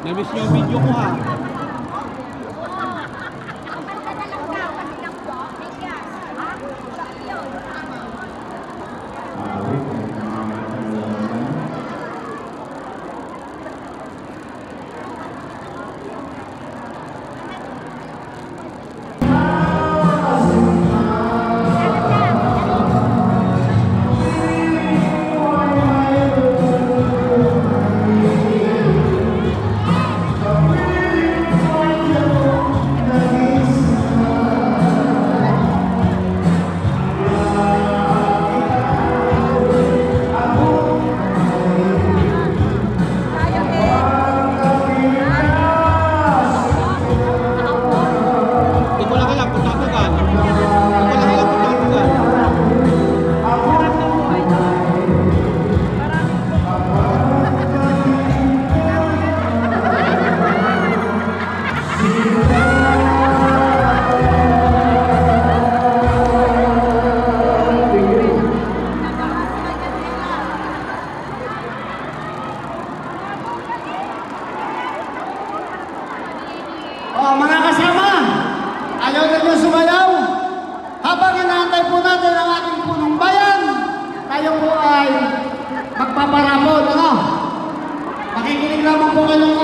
Na-miss yung video ko ha. Oh, mga kasama, ayaw na nyo sumayaw. Habang inaantay po natin ang ating punong bayan, tayo po ay magpaparamon, ano? Makikinig lamang po kayong